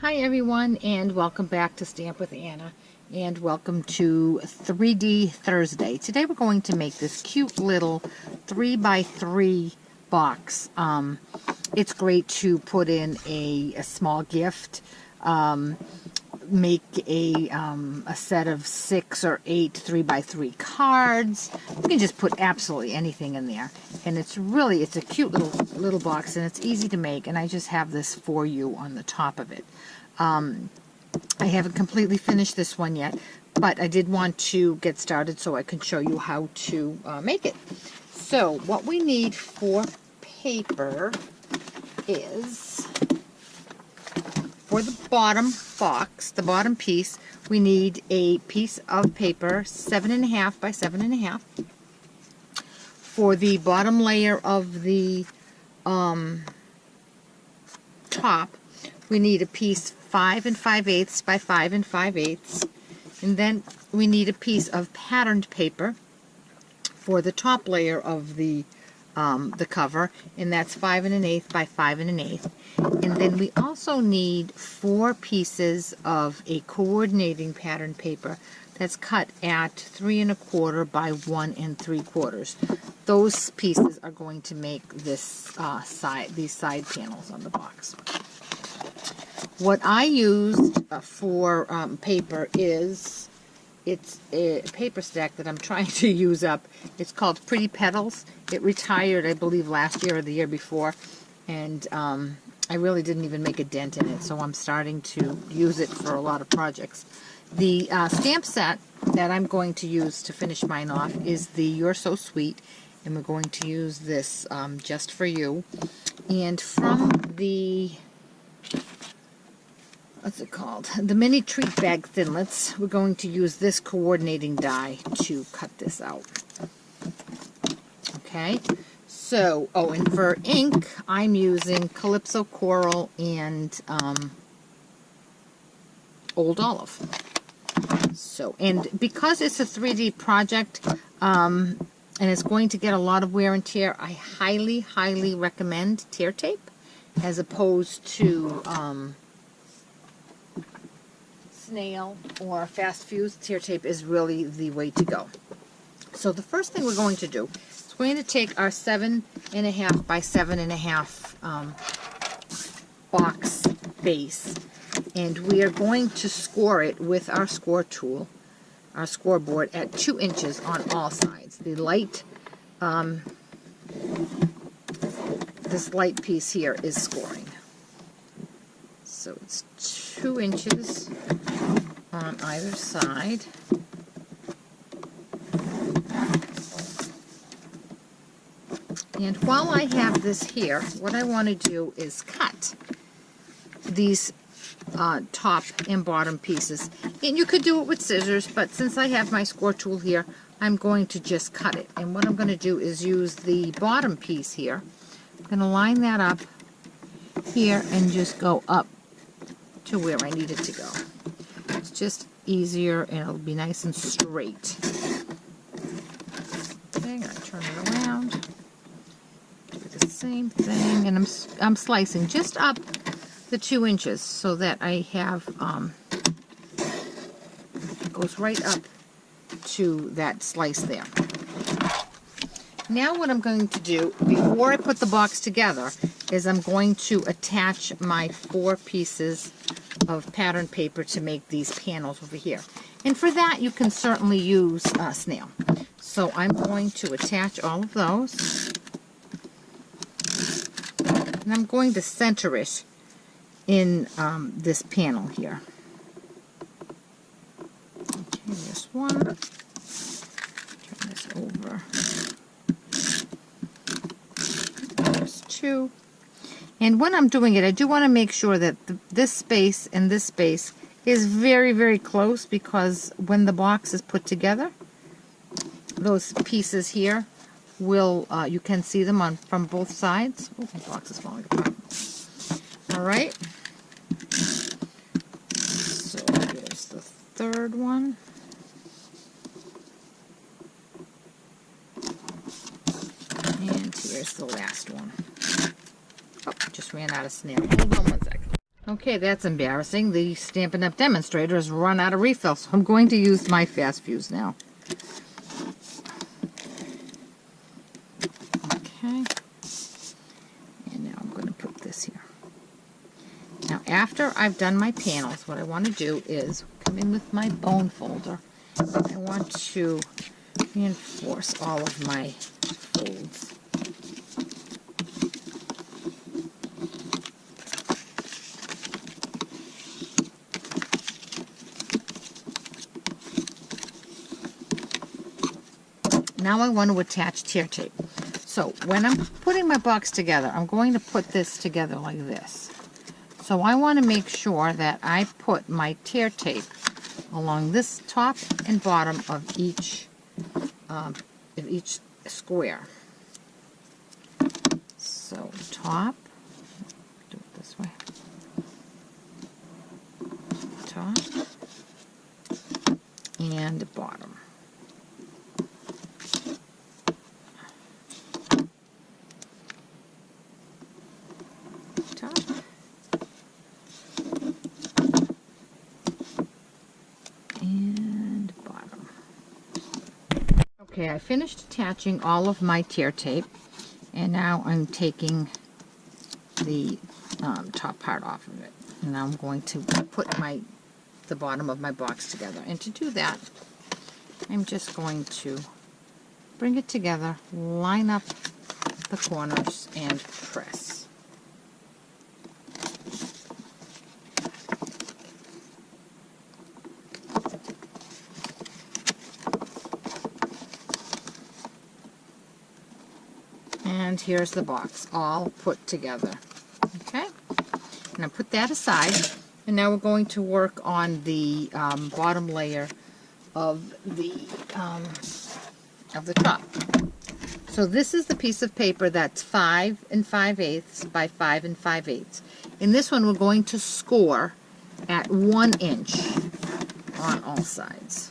Hi everyone, and welcome back to Stamp with Anna, and welcome to 3D Thursday. Today we're going to make this cute little 3x3 box. It's great to put in a small gift, make a set of 6 or 8 3x3 cards. You can just put absolutely anything in there, and it's a cute little box, and it's easy to make. And I just have this for you on the top of it. I haven't completely finished this one yet, but I did want to get started so I can show you how to make it. So what we need for paper is, for the bottom box, the bottom piece, we need a piece of paper 7.5 by 7.5. For the bottom layer of the top, we need a piece 5 5/8 by 5 5/8, and then we need a piece of patterned paper for the top layer of the cover, and that's 5 1/8 by 5 1/8. And then we also need 4 pieces of a coordinating pattern paper that's cut at 3 1/4 by 1 3/4. Those pieces are going to make this these side panels on the box. What I used for paper is, it's a paper stack that I'm trying to use up. It's called Pretty Petals. It retired, I believe, last year or the year before, and I really didn't even make a dent in it, so I'm starting to use it for a lot of projects. The stamp set that I'm going to use to finish mine off is the You're So Sweet, and we're going to use this just for you. And from the, what's it called? The mini treat bag thinlits, we're going to use this coordinating die to cut this out. Okay, so, and for ink, I'm using Calypso Coral and Old Olive. So, and because it's a 3D project, and it's going to get a lot of wear and tear, I highly, highly recommend tear tape as opposed to snail or fast fuse. Tear tape is really the way to go. So the first thing we're going to do is we're going to take our 7.5 by 7.5 box base, and we are going to score it with our score tool, our scoreboard, at 2 inches on all sides. The light, this light piece here is scoring. So it's 2 inches on either side. And while I have this here, what I want to do is cut these top and bottom pieces. And you could do it with scissors, but since I have my score tool here, I'm going to just cut it. And what I'm going to do is use the bottom piece here. I'm going to line that up here and just go up to where I need it to go. It's just easier, and it'll be nice and straight. Okay, I'm going to turn it around. Do the same thing, and I'm slicing just up the 2 inches so that I have it goes right up to that slice there. Now what I'm going to do before I put the box together is I'm going to attach my 4 pieces of pattern paper to make these panels over here. And for that you can certainly use snail. So I'm going to attach all of those, and I'm going to center it in this panel here. Okay, there's one. Turn this over. There's 2. And when I'm doing it, I do want to make sure that this space and this space is very, very close, because when the box is put together, those pieces here will, you can see them from both sides. Oh, the box is falling apart. All right. So here's the third one. And here's the last one. Oh, just ran out of snail. Hold on one second. Okay, that's embarrassing. The Stampin' Up! Demonstrator has run out of refill, so I'm going to use my fast fuse now. Okay. And now I'm going to put this here. Now, after I've done my panels, what I want to do is come in with my bone folder. I want to reinforce all of my folds. Now I want to attach tear tape. So when I'm putting my box together, I'm going to put this together like this. So I want to make sure that I put my tear tape along this top and bottom of each square. So top, do it this way, top and bottom. Top. And bottom. Okay, I finished attaching all of my tear tape, and now I'm taking the top part off of it. And now I'm going to put the bottom of my box together. And to do that, I'm just going to bring it together, line up the corners, and press. And here's the box all put together. Okay, and I put that aside, and now we're going to work on the bottom layer of the top. So this is the piece of paper that's 5 5/8 by 5 5/8. In this one, we're going to score at 1 inch on all sides.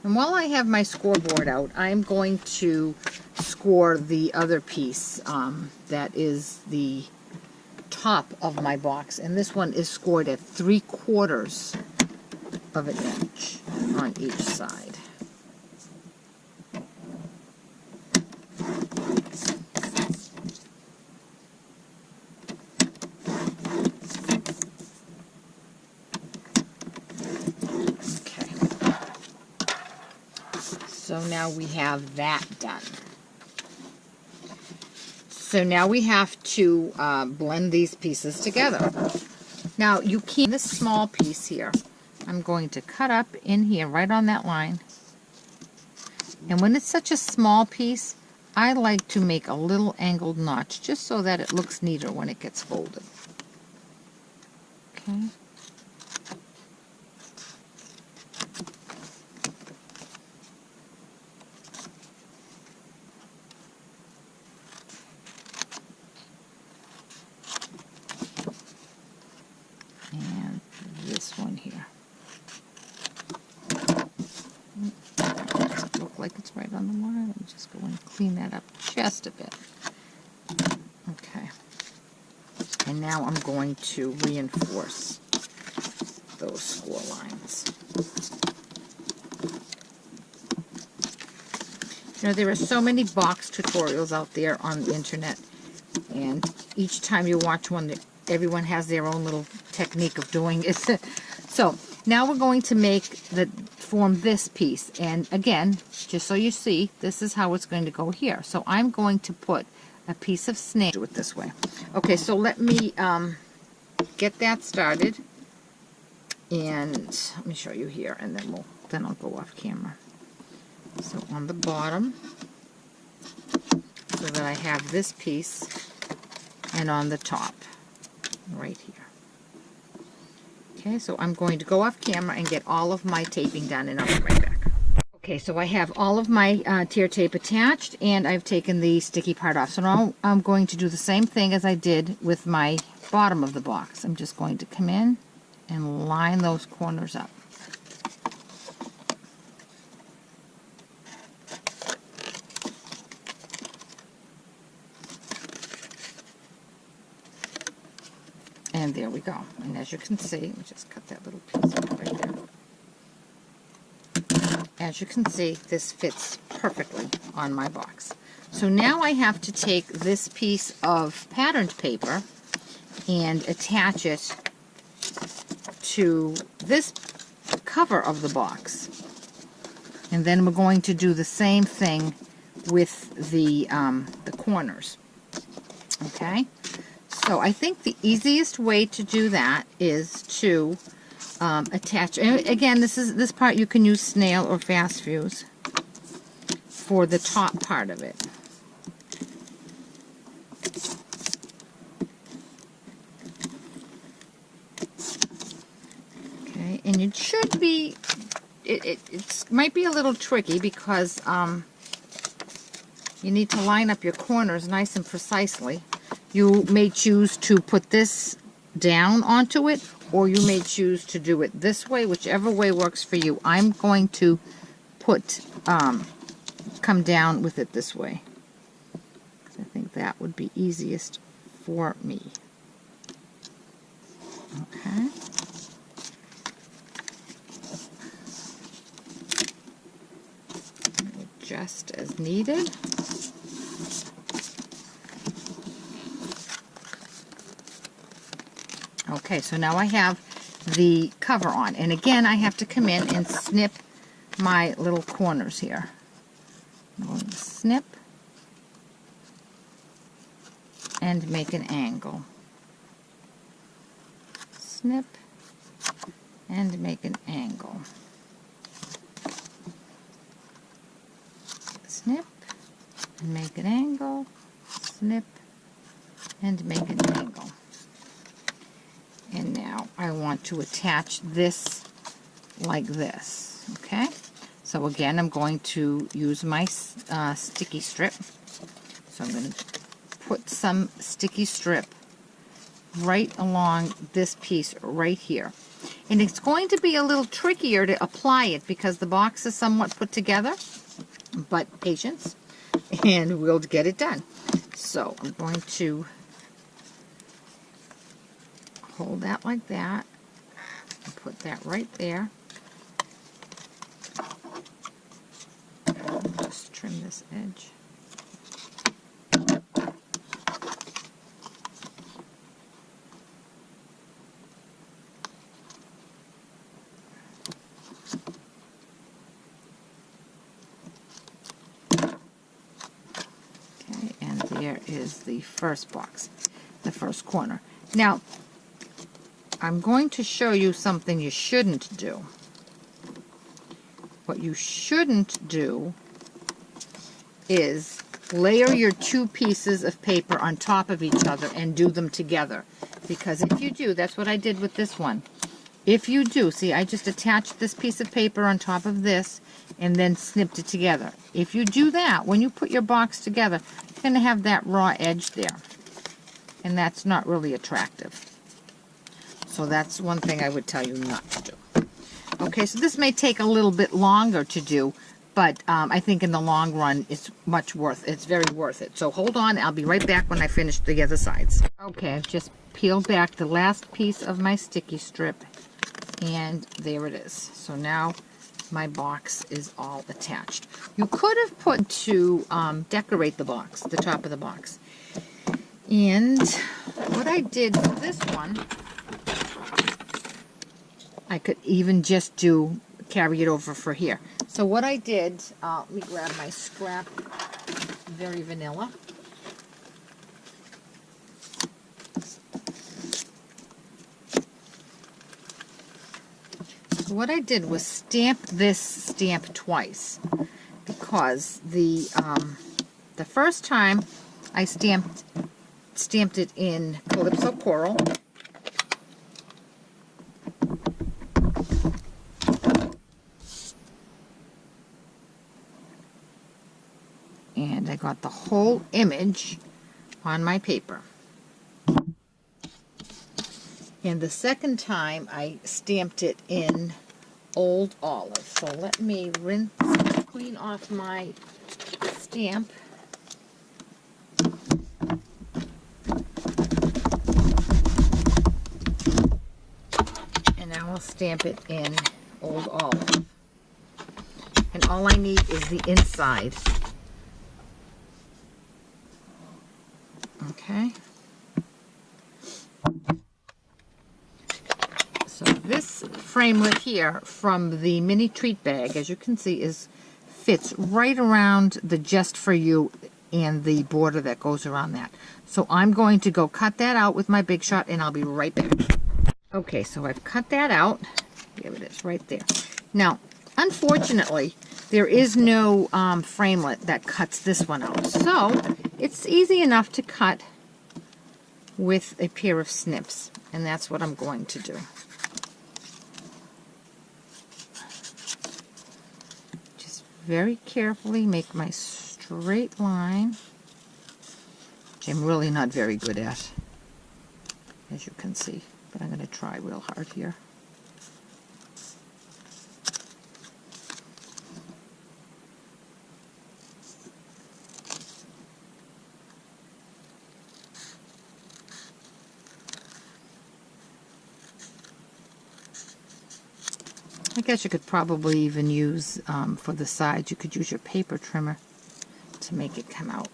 And while I have my scoreboard out, I'm going to score the other piece that is the top of my box. And this one is scored at 3/4 of an inch on each side. So now we have that done. So now we have to blend these pieces together. Now you can, this small piece here, I'm going to cut up in here right on that line. And when it's such a small piece, I like to make a little angled notch just so that it looks neater when it gets folded. Okay. This one here. Doesn't look like it's right on the line. Let me just go and clean that up just a bit. Okay. And now I'm going to reinforce those score lines. You know, there are so many box tutorials out there on the internet, and each time you watch one, everyone has their own little technique of doing it. So now we're going to form this piece, and again, just so you see, this is how it's going to go here. So I'm going to put a piece of snail, do it this way. Okay, so let me get that started, and let me show you here, and then I'll go off camera. So on the bottom, so that I have this piece, and on the top, right here. Okay, so I'm going to go off camera and get all of my taping done, and I'll be right back. Okay, so I have all of my tear tape attached, and I've taken the sticky part off. So now I'm going to do the same thing as I did with my bottom of the box. I'm just going to come in and line those corners up. And there we go. And as you can see, let me just cut that little piece out right there. As you can see, this fits perfectly on my box. So now I have to take this piece of patterned paper and attach it to this cover of the box. And then we're going to do the same thing with the corners. Okay? So I think the easiest way to do that is to attach, and again, this part you can use snail or fast fuse for the top part of it. Okay, and it should be, it might be a little tricky because you need to line up your corners nice and precisely. You may choose to put this down onto it, or you may choose to do it this way, whichever way works for you. I'm going to come down with it this way. I think that would be easiest for me. Okay. Adjust as needed. Okay, so now I have the cover on. And again, I have to come in and snip my little corners here. I'm going to snip and make an angle. Snip and make an angle. Snip and make an angle. Snip and make an angle. And now I want to attach this like this, okay? So again, I'm going to use my sticky strip. So I'm going to put some sticky strip right along this piece right here. And it's going to be a little trickier to apply it because the box is somewhat put together, but patience, and we'll get it done. So I'm going to hold that like that, and put that right there. Just trim this edge. Okay, and there is the first box, the first corner. Now, I'm going to show you something you shouldn't do. What you shouldn't do is layer your two pieces of paper on top of each other and do them together. Because if you do, that's what I did with this one. If you do, see, I just attached this piece of paper on top of this and then snipped it together. If you do that, when you put your box together, you're going to have that raw edge there. And that's not really attractive. So that's one thing I would tell you not to do. Okay, so this may take a little bit longer to do, but I think in the long run it's very worth it. So hold on, I'll be right back when I finish the other sides. Okay, I've just peeled back the last piece of my sticky strip, and there it is. So now my box is all attached. You could have put to decorate the box, the top of the box. And what I did for this one, I could even just carry it over for here. So what I did, let me grab my scrap, very vanilla. So what I did was stamp this stamp twice, because the first time I stamped it in Calypso Coral. And I got the whole image on my paper. And the second time I stamped it in Old Olive. So let me rinse, clean off my stamp. And now I'll stamp it in Old Olive. And all I need is the inside. Okay. So this framelit here from the mini treat bag, as you can see, fits right around the Just For You and the border that goes around that. So I'm going to go cut that out with my Big Shot, and I'll be right back. Okay, so I've cut that out. There it is, right there. Now, unfortunately, there is no framelit that cuts this one out. So it's easy enough to cut with a pair of snips, and that's what I'm going to do. Just very carefully make my straight line, which I'm really not very good at, as you can see, but I'm going to try real hard here. I guess you could probably even use, for the sides, you could use your paper trimmer to make it come out.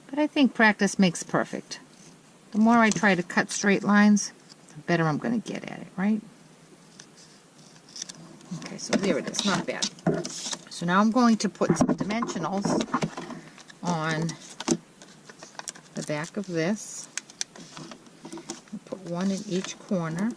But I think practice makes perfect. The more I try to cut straight lines, the better I'm going to get at it, right? Okay, so there it is, not bad. So now I'm going to put some dimensionals on the back of this. I'll put one in each corner.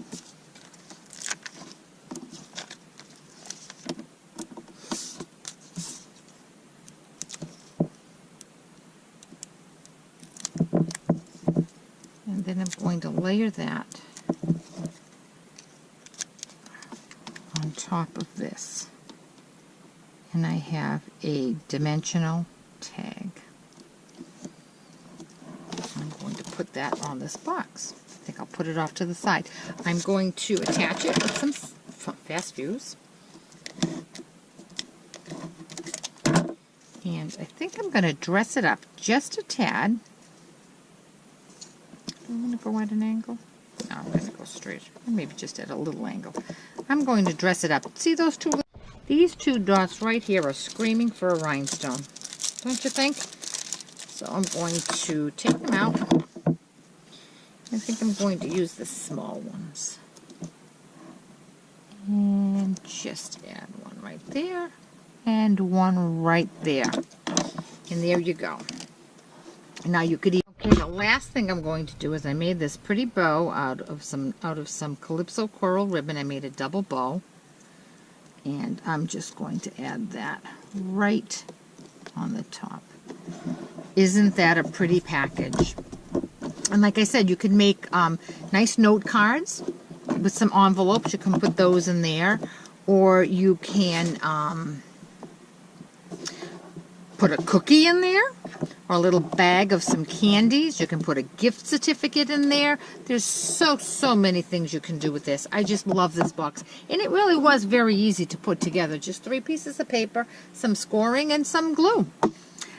And then I'm going to layer that on top of this. And I have a dimensional tag. I'm going to put that on this box. I think I'll put it off to the side. I'm going to attach it with some fast fuse. And I think I'm going to dress it up just a tad. I'm going to go at an angle. No, I'm going to go straight. Or maybe just at a little angle. I'm going to dress it up. See those two? These two dots right here are screaming for a rhinestone. Don't you think? So I'm going to take them out. I think I'm going to use the small ones. And just add one right there. And one right there. And there you go. Now you could even... Okay, the last thing I'm going to do is I made this pretty bow out of some Calypso coral ribbon. I made a double bow, and I'm just going to add that right on the top. Isn't that a pretty package? And like I said, you could make nice note cards with some envelopes. You can put those in there, or you can put a cookie in there, or a little bag of some candies. You can put a gift certificate in there. There's so many things you can do with this. I just love this box. And it really was very easy to put together. Just 3 pieces of paper, some scoring, and some glue.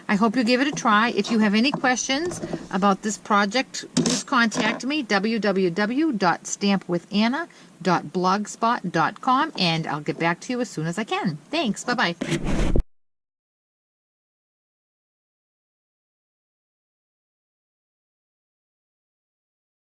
I hope you give it a try. If you have any questions about this project, please contact me, www.stampwithanna.blogspot.com, and I'll get back to you as soon as I can. Thanks. Bye-bye.